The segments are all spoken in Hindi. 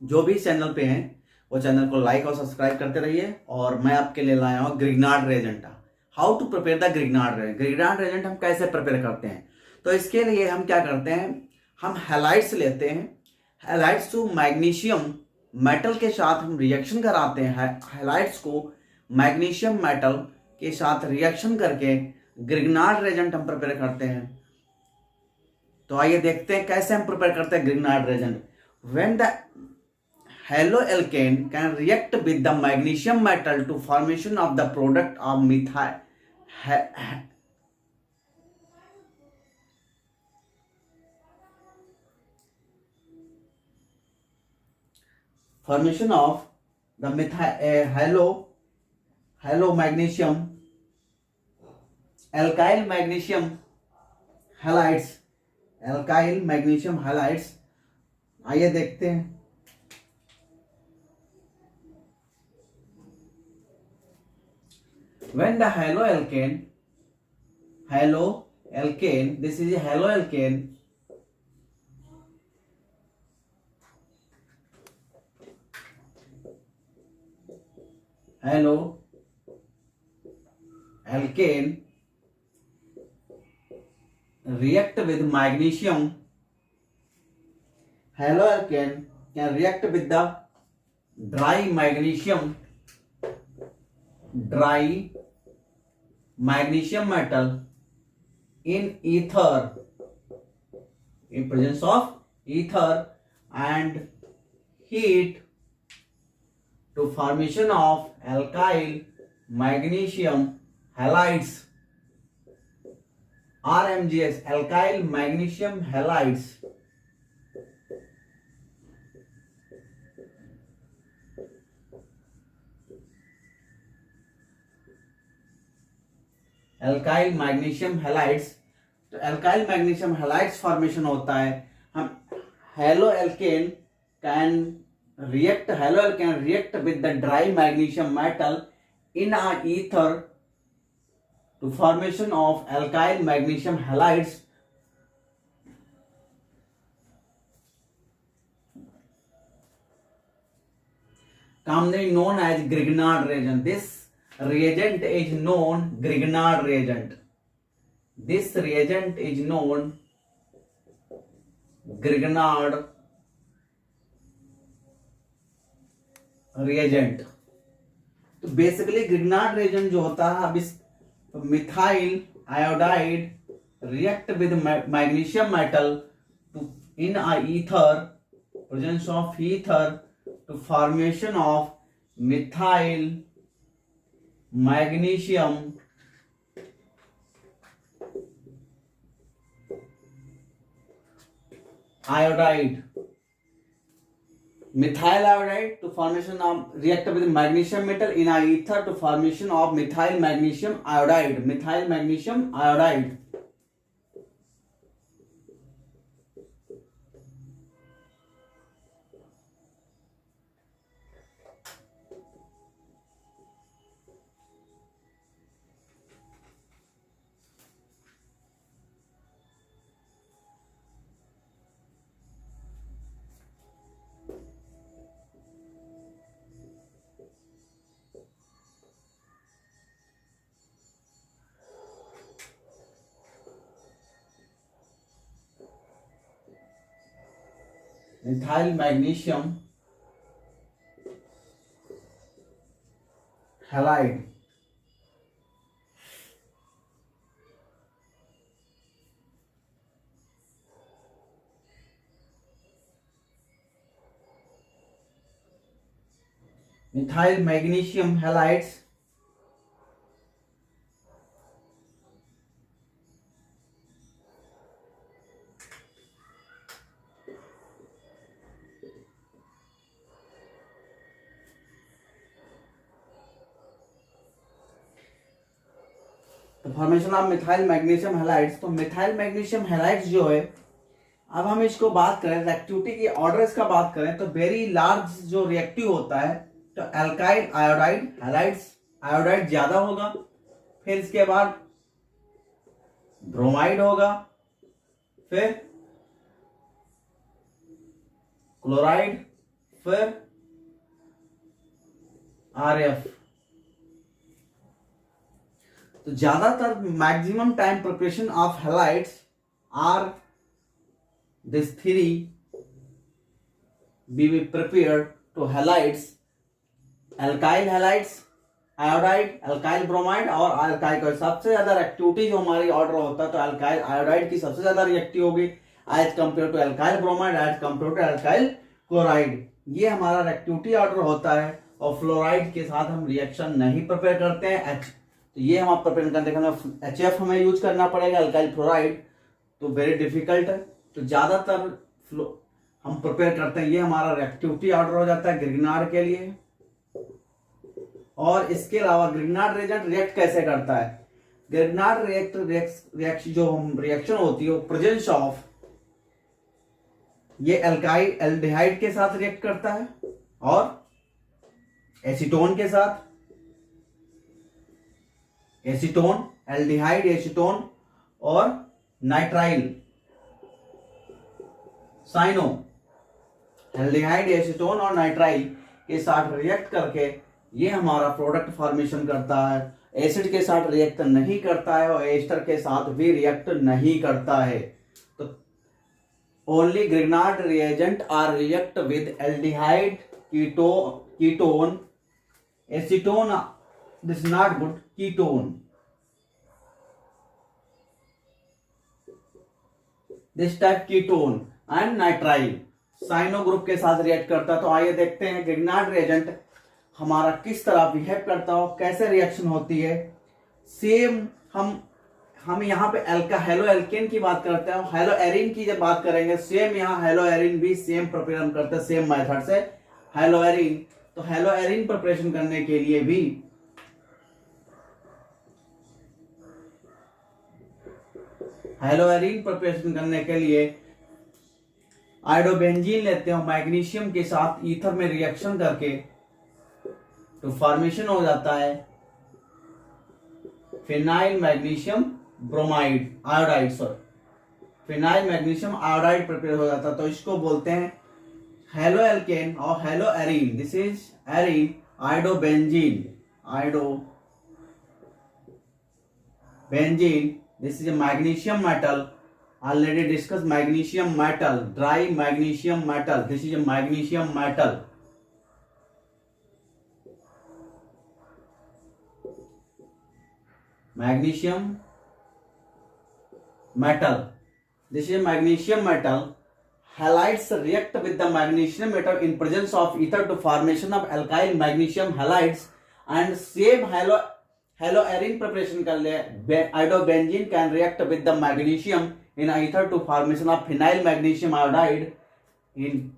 जो भी चैनल पे हैं वो चैनल को लाइक और सब्सक्राइब करते रहिए। और मैं आपके लिए लाया हूँ Grignard reagent. How to prepare the Grignard reagent. Grignard reagent हम कैसे प्रिपेयर करते हैं, तो इसके लिए हम क्या करते हैं, हम हैलाइड्स लेते हैं। हैलाइड्स टू मैग्नीशियम मेटल के साथ हम रिएक्शन कराते हैं। हैलाइड्स को मैग्नीशियम मेटल के साथ रिएक्शन करके ग्रिग्नार्ड रेजेंट हम प्रिपेयर करते हैं। तो आइए देखते हैं कैसे हम प्रिपेयर करते हैं Grignard reagent. When the haloalkane can react with the magnesium metal to formation of the product of formation of the halo magnesium alkyl magnesium halides। आइए देखते हैं। When the haloalkane, this is a haloalkane, react with magnesium. Haloalkane can react with the dry magnesium metal in presence of ether and heat to formation of alkyl magnesium halides, RMGS, alkyl magnesium halides। Alkyl magnesium halides, तो एल्काइल मैग्नीशियम हैलाइड्स फॉर्मेशन होता है। हम haloalkane can react with the dry magnesium metal in a ether to formation of alkyl magnesium halides, commonly known as Grignard reagent. This reagent is known Grignard reagent. This reagent is known Grignard reagent। तो बेसिकली ग्रिग्नार्ड reagent जो होता है, अब इस methyl iodide react with magnesium metal to in a ether, presence of ether to formation of methyl magnesium iodide, methyl iodide to formation of react with magnesium metal in a ether to formation of methyl magnesium iodide। methyl magnesium halide, methyl magnesium halides तो formation of methyl magnesium halides. तो मिथाइल मैग्नीशियम हैलाइड्स जो है, अब हम इसको बात करें रिएक्टिविटी की ऑर्डर इसका बात करें तो वेरी लार्ज जो रिएक्टिव होता है, तो एल्काइल आयोडाइड हैलाइड्स, आयोडाइड ज्यादा होगा, फिर इसके बाद ब्रोमाइड होगा, फिर क्लोराइड, फिर RF। तो ज्यादातर maximum time preparation of halides are this three be prepared to halides, alkyl halides, iodide, alkyl bromide और अल्काइल। सबसे ज्यादा रिएक्टिविटी जो हमारी ऑर्डर होता है तो अल्काइल आयोडाइड की सबसे ज्यादा रिएक्टिव होगी as compare to alkyl bromide, as compare to alkyl chloride. ये हमारा रिएक्टिविटी ऑर्डर होता है और फ्लोराइड के साथ हम रिएक्शन नहीं प्रिपेयर करते हैं। तो ये हम आप प्रिपेयर करते हैं, HF हमें यूज करना पड़ेगा, अल्काइल फ्लोराइड तो वेरी डिफिकल्ट है। तो ज्यादातर हम प्रिपेयर करते हैं, ये हमारा रिएक्टिविटी ऑर्डर हो जाता है ग्रिग्नार्ड के लिए। और इसके अलावा ग्रिग्नार्ड रिएजेंट रिएक्ट कैसे करता है? ग्रिग्नार्ड रिएक्शन जो रिएक्शन होती है वो प्रेजेंस ऑफ ये एल्काइल एल्डिहाइड के साथ रिएक्ट करता है और एसीटोन के साथ, एसीटोन, एल्डिहाइड, एसीटोन और नाइट्राइल, साइनो, एल्डिहाइड, एसीटोन और नाइट्राइल के साथ रिएक्ट करके ये हमारा प्रोडक्ट फॉर्मेशन करता है। एसिड के साथ रिएक्ट नहीं करता है और एस्टर के साथ भी रिएक्ट नहीं करता है। तो only Grignard reagent are react with aldehyde, ketone, acetone, this not good, ketone, this type ketone and nitrile cyano group के साथ रिएक्ट करता है। तो आइए देखते हैं ग्रिग्नार्ड रिएजेंट हमारा किस तरह बिहेव करता हो, कैसे रिएक्शन होती है। सेम हम यहाँ पे हेलो एल्केन की बात करते हैं, हेलो एरिन की जब बात करेंगे सेम यहाँ हेलो एरिन भी सेम प्रिपेयर हम करते हैं सेम मेथड से हेलो एरिन। तो हेलो एरिन प्रिपरेशन करने के लिए भी हेलो एरिन प्रिपरेशन करने के लिए आयोडोबेंजीन लेते हैं, मैग्नीशियम के साथ ईथर में रिएक्शन करके तो फॉर्मेशन हो जाता है phenyl magnesium bromide iodide, phenyl magnesium iodide prepare हो जाता है। तो इसको बोलते हैं हेलो एल्केन और hello arene. This is arene, iodobenzene, this is a magnesium metal, already discussed magnesium metal, dry magnesium metal, this is a magnesium metal. Magnesium metal, this is a magnesium metal. Halides react with the magnesium metal in presence of ether to formation of alkyl magnesium halides, and same haloarine preparation कर ले iodobenzene can react with the magnesium in ether to formation of phenyl magnesium iodide in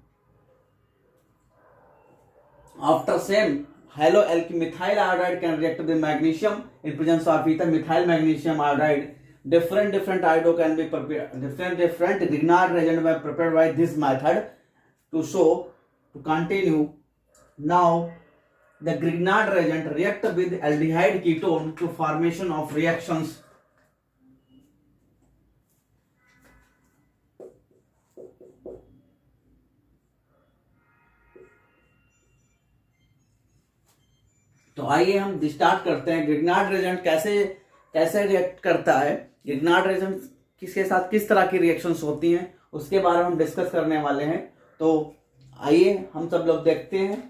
after same methyl iodide can react with magnesium in presence of ether methyl magnesium iodide. Different iodo can be prepared, different Grignard reagent were prepared by this method. To continue now, the Grignard reagent react with aldehyde ketone to formation of reactions. तो आइए हम स्टार्ट करते हैं ग्रिग्नार्ड रिएजेंट कैसे रिएक्ट करता है, ग्रिग्नार्ड रिएजेंट किसके साथ किस तरह की रिएक्शंस होती हैं उसके बारे में हम डिस्कस करने वाले हैं। तो आइए हम सब लोग देखते हैं।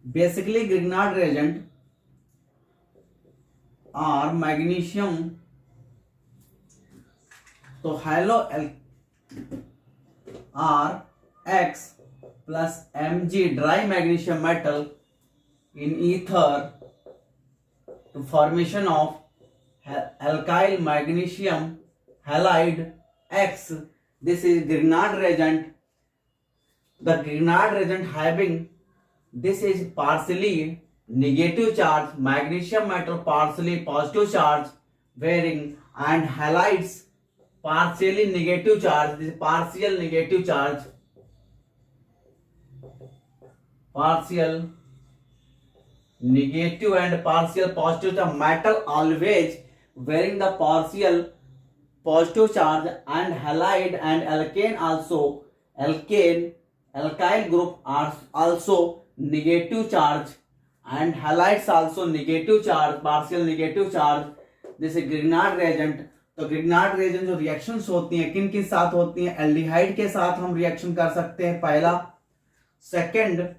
Basically Grignard reagent are magnesium, तो halo R X plus Mg dry magnesium metal in ether to formation of alkyl magnesium halide X. This is Grignard reagent. The Grignard reagent having this is partially negative charge, magnesium metal partially positive charge varying, and halides partially negative charge, this partial negative charge. partial negative and partial positive charge. Metal always varying the partial positive charge, and halide and alkane also, alkyl group are also negative charge, and halides also negative charge, partial negative charge. जैसे ग्रिग्नार्ड reagent, तो ग्रिग्नार्ड reagent जो रिएक्शंस होती हैं किन किन साथ होती हैं, एल्डिहाइड के साथ हम रिएक्शन कर सकते हैं पहला, सेकंड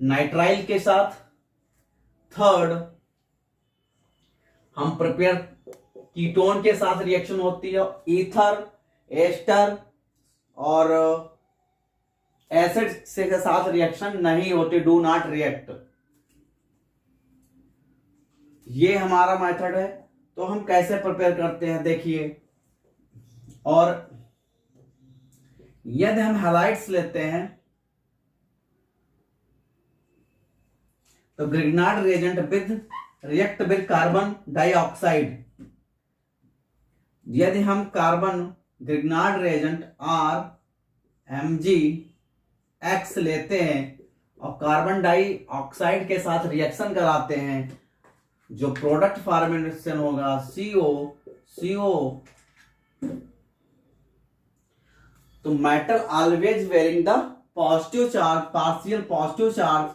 नाइट्राइल के साथ, थर्ड हम प्रिपेयर कीटोन के साथ रिएक्शन होती है, ईथर, एस्टर और एसिड से के साथ रिएक्शन नहीं होती, डू नॉट रिएक्ट। ये हमारा मेथड है। तो हम कैसे प्रिपेयर करते हैं देखिए, और यदि हम हैलाइड्स लेते हैं तो Grignard reagent with react with carbon dioxide. यदि हम कार्बन ग्रिग्नार्ड रिएजेंट RMgX लेते हैं और कार्बन डाइऑक्साइड के साथ रिएक्शन कराते हैं, जो प्रोडक्ट फॉर्मेशन होगा CO तो metal always bearing the positive charge, partial positive charge,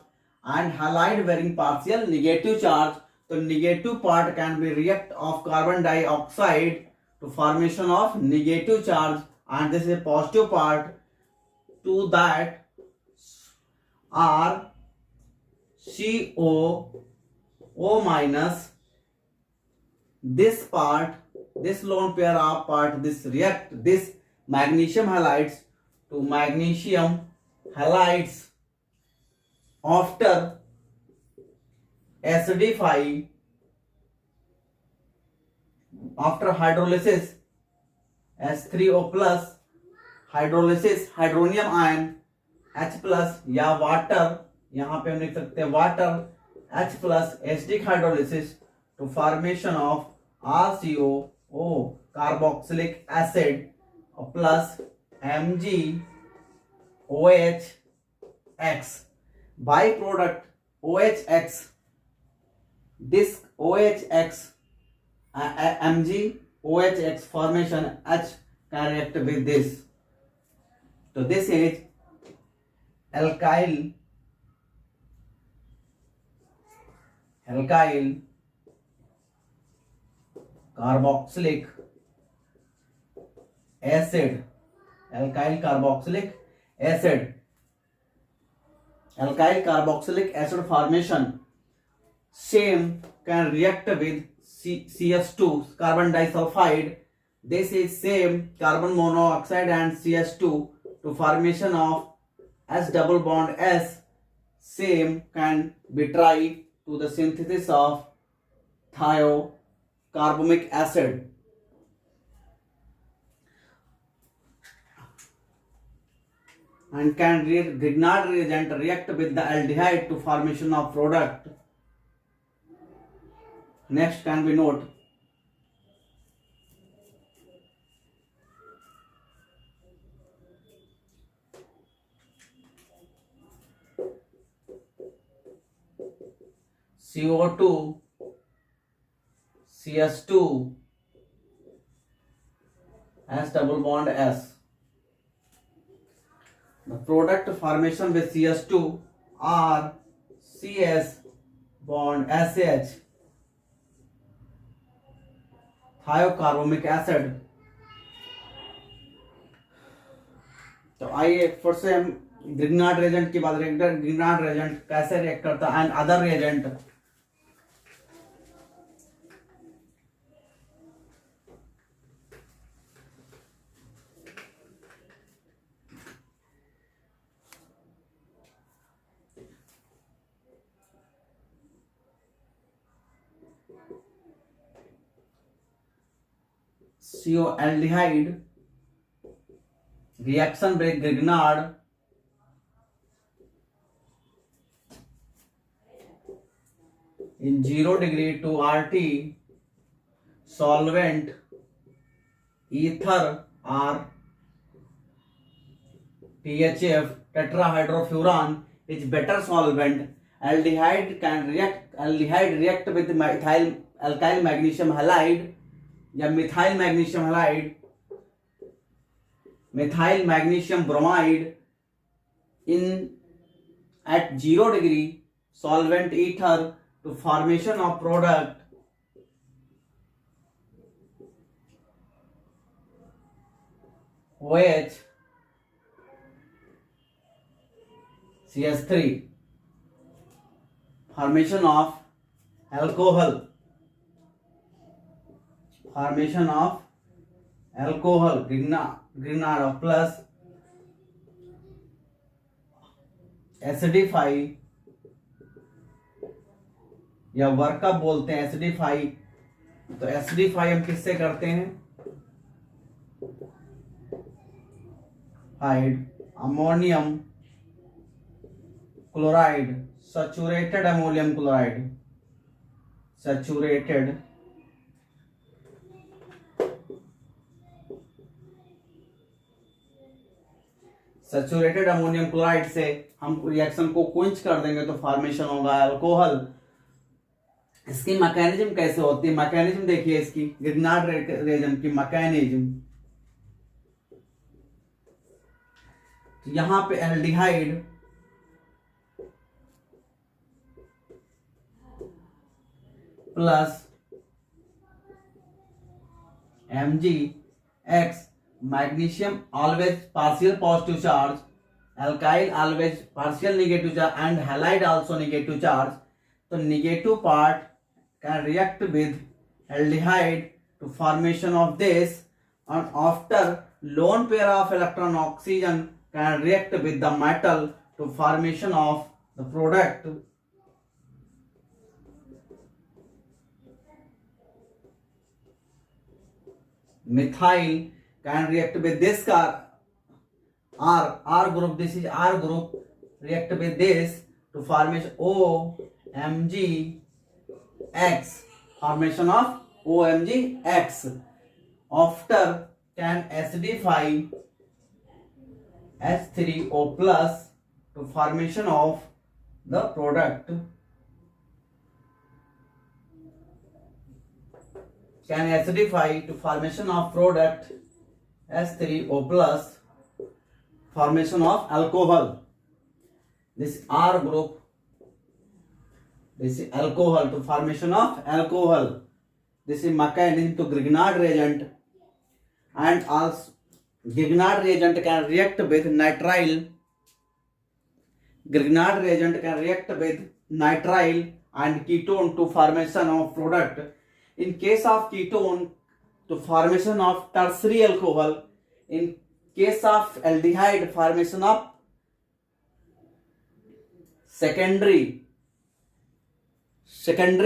and halide bearing partial negative charge. तो negative part can be react of carbon dioxide to formation of negative charge, and this is a positive part to that RCOO minus. This part, this lone pair of part, this react this magnesium halides to magnesium halides after acidify, after hydrolysis H3O plus, hydrolysis hydronium ion H plus या वाटर, यहाँ पे हम लिख सकते हैं water H plus acidic hydrolysis to formation of RCOO carboxylic acid plus MgOHX by product OHX, this OHX MgOHX formation H can react with this. So this is alkyl carboxylic acid, alkyl carboxylic formation same can react with CS2 carbon disulfide. This is same carbon monoxide and CS2 to formation of S double bond S. Same can be tried to the synthesis of thiocarbomic acid. And can Grignard reagent react with the aldehyde to formation of product. Next can be note CO2 CS2 S double bond S. The product formation with CS2 R CS bond SH thiocarbamic acid. तो आइए फिर से हम ग्रिग्नार्ड रिएजेंट की बात करें। ग्रिग्नार्ड रिएजेंट कैसे रिएक्ट करता है and other reagent. CO aldehyde reaction with Grignard in 0 degree to RT solvent ether or THF tetrahydrofuran is better solvent. Aldehyde react with methyl alkyl magnesium halide या methyl magnesium bromide in at 0 degree solvent ether to formation of product OH CH3, formation of alcohol, Grignard plus acidify या वर्कअप बोलते हैं एसिडिफाई। तो एसिडिफाई हम किससे करते हैं? Hide ammonium chloride, saturated ammonium chloride, saturated ammonium chloride से हम रिएक्शन को क्विंच कर देंगे तो फॉर्मेशन होगा अल्कोहल। इसकी मैकेनिज्म कैसे होती है? मैकेनिज्म देखिए इसकी, ग्रिग्नार्ड रेजन की मैकेनिज्म। यहां पे aldehyde plus MgX, magnesium always partial positive charge, alkyl always partial negative charge and halide also negative charge. So negative part can react with aldehyde to formation of this, and after lone pair of electron oxygen can react with the metal to formation of the product. Methyl can react with this R group, this is R group, react with this to formation OMgX, formation of OMgX. After can acidify H3O plus to formation of the product. Can acidify to formation of product H3O plus, formation of alcohol. This R group, this is alcohol to formation of alcohol. This is mechanism to Grignard reagent, and also Grignard reagent can react with nitrile. Grignard reagent can react with nitrile and ketone to formation of product. In case of ketone, to formation of tertiary alcohol. In case of aldehyde, formation of secondary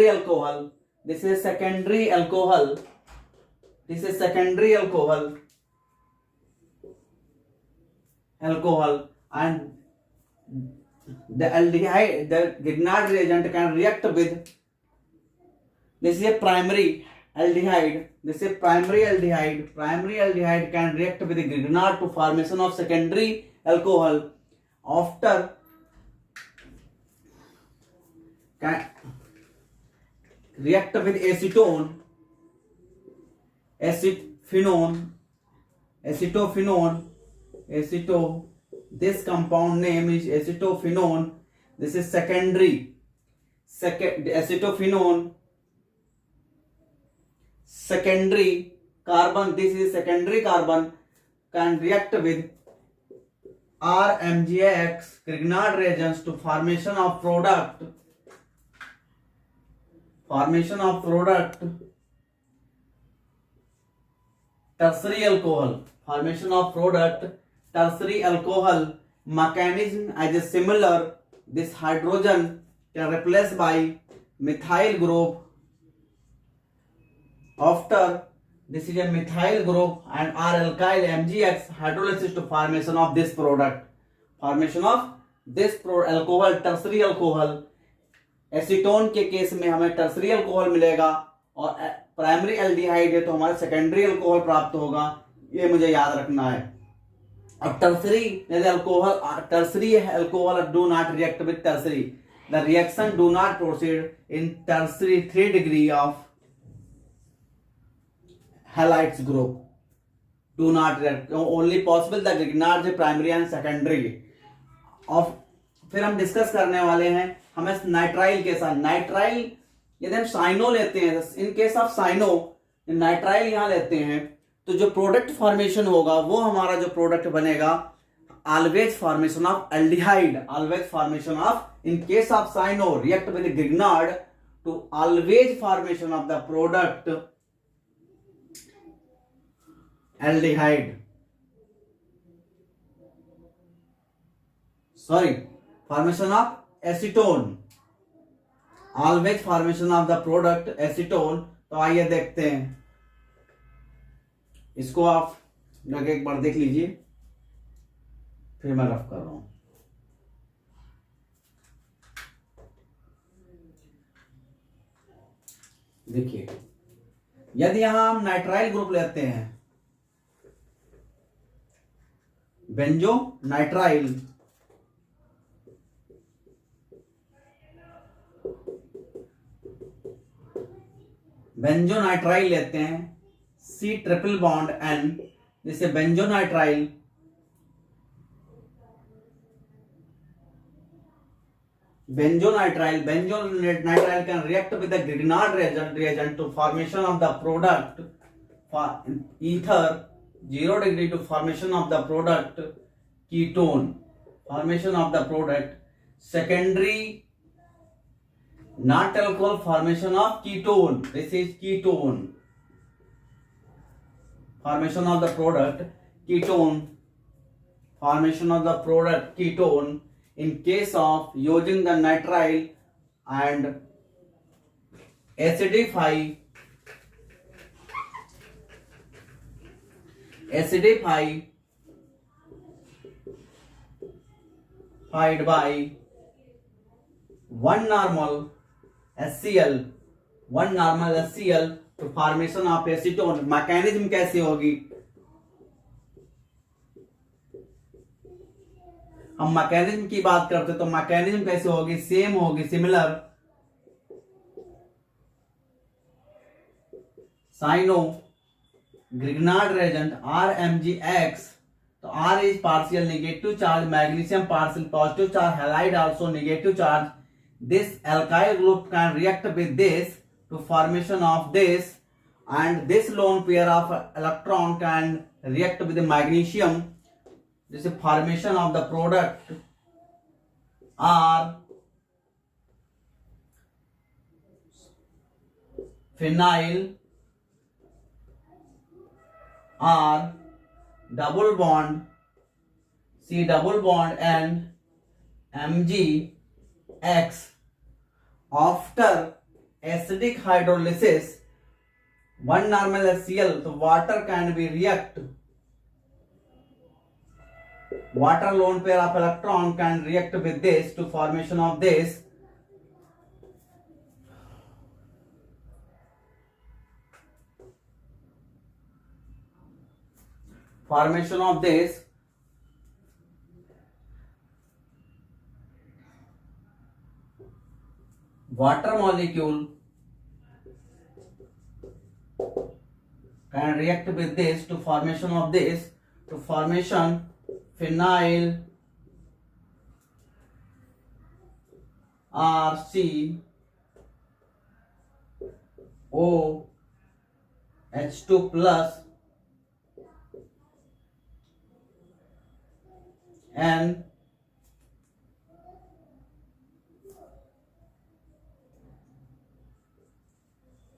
alcohol. This is secondary alcohol. This is secondary alcohol. And the aldehyde, the Grignard reagent can react with. This is a primary aldehyde. This is primary aldehyde. Primary aldehyde can react with the Grignard to formation of secondary alcohol. After can react with acetone, acetophenone. This compound name is acetophenone. This is secondary. Acetophenone. Secondary carbon. This is secondary carbon can react with RMgX, Grignard reagents to formation of product. Tertiary alcohol. Formation of product tertiary alcohol. Mechanism is similar. This hydrogen can replace by methyl group. After this is a methyl group and R alkyl MgX hydrolysis to formation of this product. Formation of this alcohol, tertiary alcohol. Acetone के केस में हमें टर्सरी अल्कोहल मिलेगा और प्राइमरी एल्डिहाइड है तो हमारा सेकेंडरी अल्कोहल प्राप्त होगा। ये मुझे याद रखना है। Or tertiary alcohol do not react with tertiary. The reaction do not proceed in tertiary 3 degree of halides group. Do not react. Only possible the Grignard primary and secondary. of फिर हम डिस्कस करने वाले हैं हमें नाइट्राइल के साथ। नाइट्राइल यदि हम साइनो लेते हैं, in case of cyano nitrile यहां लेते हैं, तो जो प्रोडक्ट फॉर्मेशन होगा वो हमारा जो प्रोडक्ट बनेगा always formation of aldehyde, always formation of, in case of cyano react with Grignard to always formation of the product aldehyde, sorry, formation of acetone, always formation of the product acetone। तो आइए देखते हैं इसको, आप लगे एक बार देख लीजिए, फिर मैं रफ कर रहा हूं। देखिए, यदि यहां हम नाइट्राइल ग्रुप लेते हैं, बेंजो नाइट्राइल, बेंजो नाइट्राइल लेते हैं, C ट्रिपल बॉन्ड N, जिसे benzonitrile, benzoyl can react with the Grignard reagent to formation of the product for ether 0 degree to formation of the product ketone, formation of the product secondary not alcohol, formation of ketone, this is ketone, formation of the product ketone, formation of the product ketone in case of using the nitrile and acidify by 1 normal HCl to formation of acetone। Mechanism कैसे होगी, हम मैकेनिज्म की बात करते तो मैकेनिज्म कैसे होगी, सेम होगी, similar, cyano Grignard Regent RMgX, तो R is partial negative charge, magnesium partial positive charge, halide also negative charge, this alkyl group can react with this to formation of this, and this lone pair of electron can react with the magnesium, this is formation of the product R phenyl R double bond C double bond and MgX। after acidic hydrolysis 1 normal HCl, so water can be react, water lone pair of electron can react with this to formation of this, formation of this water molecule can react with this to formation of this, to formation phenyl RC OH2 plus and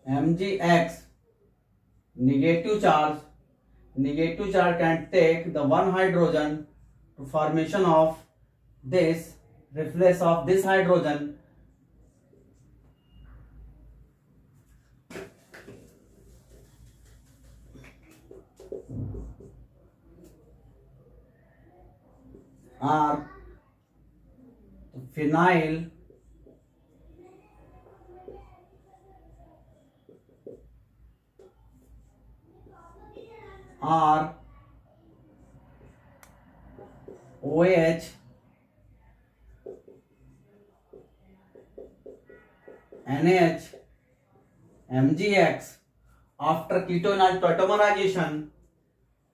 MgX negative charge can take the one hydrogen to formation of this, replace of this hydrogen, R phenyl R OH NH MgX. After ketone tautomerization,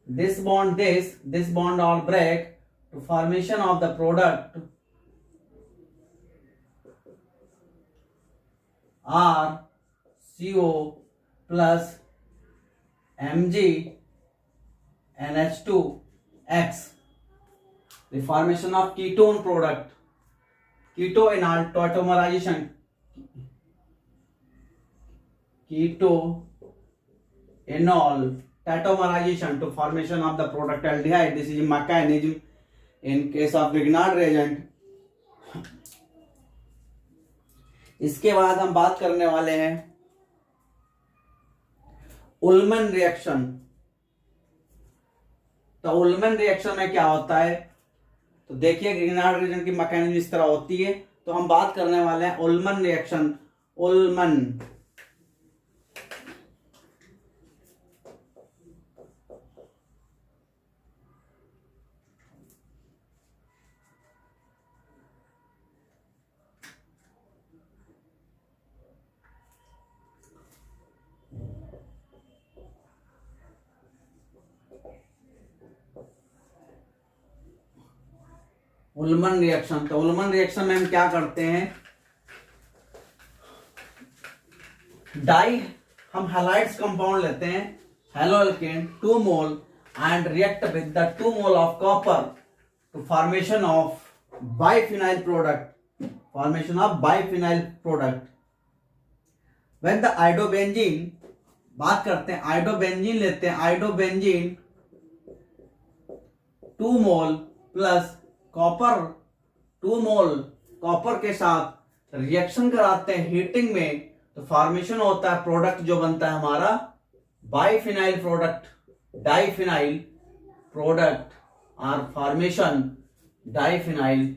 this bond all break to formation of the product RCO plus Mg NH2X. The formation of ketone product, ketoenol tautomerization, ketoenol tautomerization to formation of the product aldehyde. This is a mechanism in case of Grignard reagent. इसके बाद हम बात करने वाले हैं उल्मन रिएक्शन। तो उल्मन रिएक्शन में क्या होता है, तो देखिए ग्रिग्नार्ड रिएजेंट की मैकेनिज्म इस तरह होती है। तो हम बात करने वाले हैं Ullman reaction. Ullman Ullman reaction. तो उल्मन रिएक्शन में हम क्या करते हैं, डाई हम हैलाइड्स कंपाउंड लेते हैं, halo alkane 2 mole and react with the 2 mole of copper two formation of biphenyl product, formation of biphenyl product. When the iodobenzene, बात करते हैं आइडोबेंजीन लेते हैं, आइडोबेंजीन 2 मोल प्लस कॉपर 2 मोल कॉपर के साथ रिएक्शन कराते हैं हीटिंग में, तो फॉर्मेशन होता है प्रोडक्ट जो बनता है हमारा बाइफिनाइल प्रोडक्ट, डाइफिनाइल प्रोडक्ट और formation diphenyl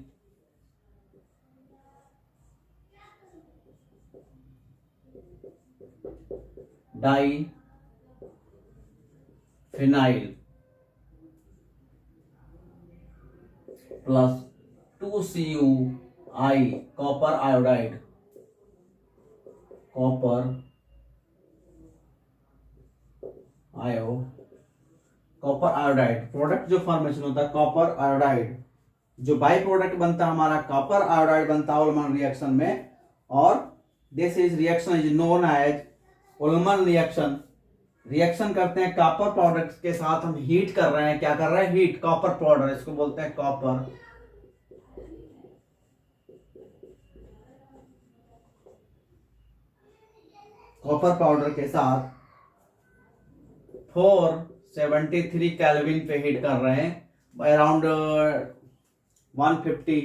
plus 2CuI copper iodide, copper iodide product जो फॉर्मेशन होता है कॉपर आयोडाइड, जो बाई प्रोडक्ट बनता है हमारा कॉपर आयोडाइड बनता है उल्मन रिएक्शन में। और this is reaction is known as Ullmann reaction. Reaction करते हैं कॉपर प्रोडक्ट के साथ, हम हीट कर रहे हैं, क्या कर रहे हैं, हीट कॉपर पाउडर, इसको बोलते हैं कॉपर पाउडर के साथ 473 केल्विन पे हीट कर रहे हैं, अराउंड 150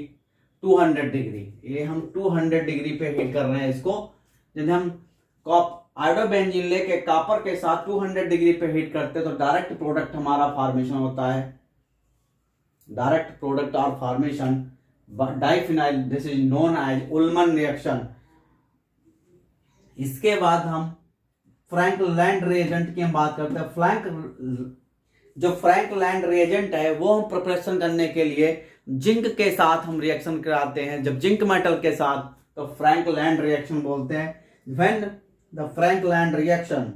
200 डिग्री। ये हम 200 डिग्री पे हीट कर रहे हैं इसको। जब हम आयोडोबेंजीन लेके कॉपर के साथ 200 डिग्री पे हीट करते हैं तो डायरेक्ट प्रोडक्ट हमारा फॉर्मेशन होता है, डायरेक्ट प्रोडक्ट और formation diphenyl, this is known as Ullmann reaction. इसके बाद हम फ्रैंकलैंड रिएजेंट की हम बात करते हैं। फ्रैंकलैंड रिएजेंट है वो हम प्रिपरेशन करने के लिए जिंक के साथ हम रिएक्शन कराते हैं। जब जिंक मेटल के साथ, तो फ्रैंकलैंड रिएक्शन बोलते हैं। When the Frankland reaction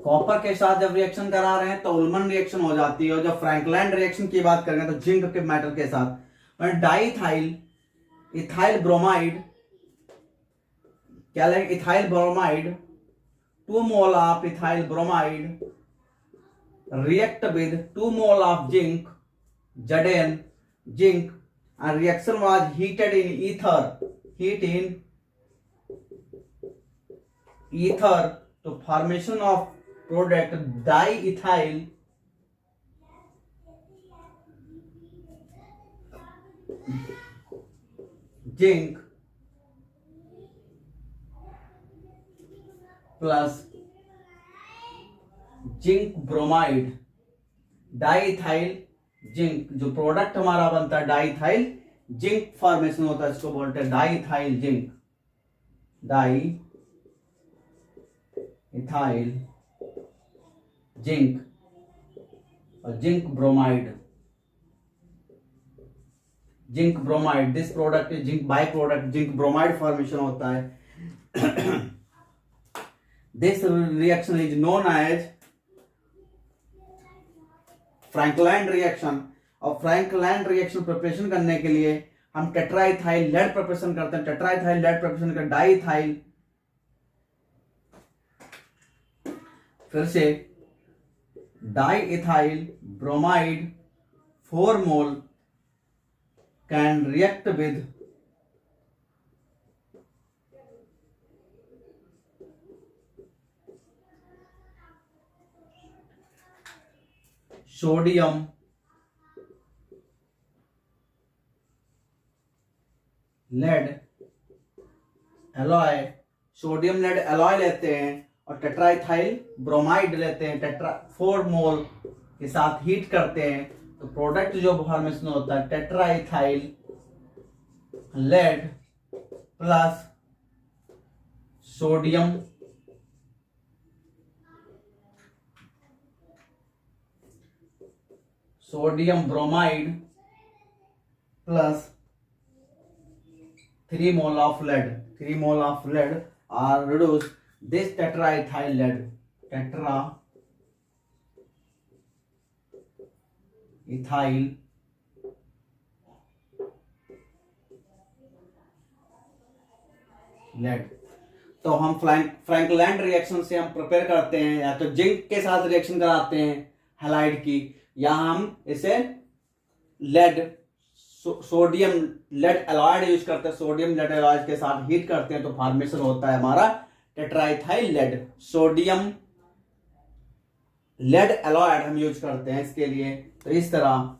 copper के साथ जब रिएक्शन करा रहे हैं तो उल्मन रिएक्शन हो जाती है। और जब फ्रैंकलैंड रिएक्शन की बात करेंगे तो जिंक के मेटल के साथ डाइथाइल इथाइल ब्रोमाइड, क्या लगेगा, ethyl bromide 2 mole of ethyl bromide react with 2 mole of zinc, Zn, zinc, and reaction was heated in ether, heat in ether to formation of product diethyl zinc plus zinc bromide, diethyl zinc, जो प्रोडक्ट हमारा बनता है डाईथाइल जिंक फॉर्मेशन होता है, इसको बोलते हैं diethyl zinc, diethyl zinc और zinc bromide, zinc bromide, this product is zinc by product, zinc bromide formation होता है। This reaction is known as Frankland reaction. और फ्रैंकलैंड रिएक्शन प्रिपरेशन करने के लिए हम टेट्राइथाइल लेड प्रिपरेशन करते हैं, टेट्राइथाइल लेड प्रिपरेशन कर डाईथाइल, फिर से diethyl bromide 4 mole can react with sodium lead alloy, sodium lead alloy लेते हैं और टेट्राइथाइल ब्रोमाइड लेते हैं, 4 मोल के साथ हीट करते हैं, तो प्रोडक्ट जो फॉर्मेशन होता है tetraethyl lead plus sodium bromide plus 3 mole of lead, 3 mole of lead are reduced this tetraethyl lead, tetraethyl lead। तो हम फ्रैंकलैंड रिएक्शन से हम प्रिपेयर करते हैं, या तो जिंक के साथ रिएक्शन कराते हैं हैलाइड की, या हम इसे lead sodium lead alloyed use करते हैं, सोडियम लेड एलॉयड के साथ हीट करते हैं, तो फॉर्मेशन होता है हमारा tetraethyl lead, sodium lead alloyed हम यूज करते हैं इसके लिए। तो इस तरह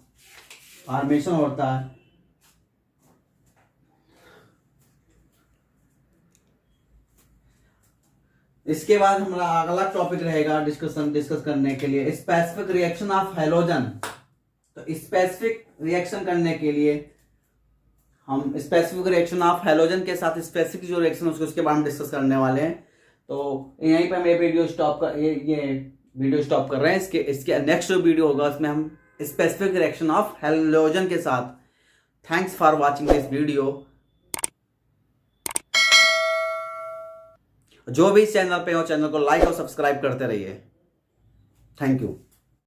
फॉर्मेशन होता है। इसके बाद हमारा अगला टॉपिक रहेगा डिस्कस करने के लिए स्पेसिफिक रिएक्शन ऑफ हैलोजन। तो स्पेसिफिक रिएक्शन करने के लिए हम स्पेसिफिक रिएक्शन ऑफ हैलोजन के साथ स्पेसिफिक जो रिएक्शन उसके बारे में डिस्कस करने वाले हैं। तो यहीं पे हम ये वीडियो स्टॉप कर रहे हैं। इसके नेक्स्ट जो वीडियो होगा उसमें हम स्पेसिफिक रिएक्शन ऑफ हैलोजन के साथ। Thanks for watching this video. जो भी इस चैनल पे हो, चैनल को लाइक और सब्सक्राइब करते रहिए। Thank you.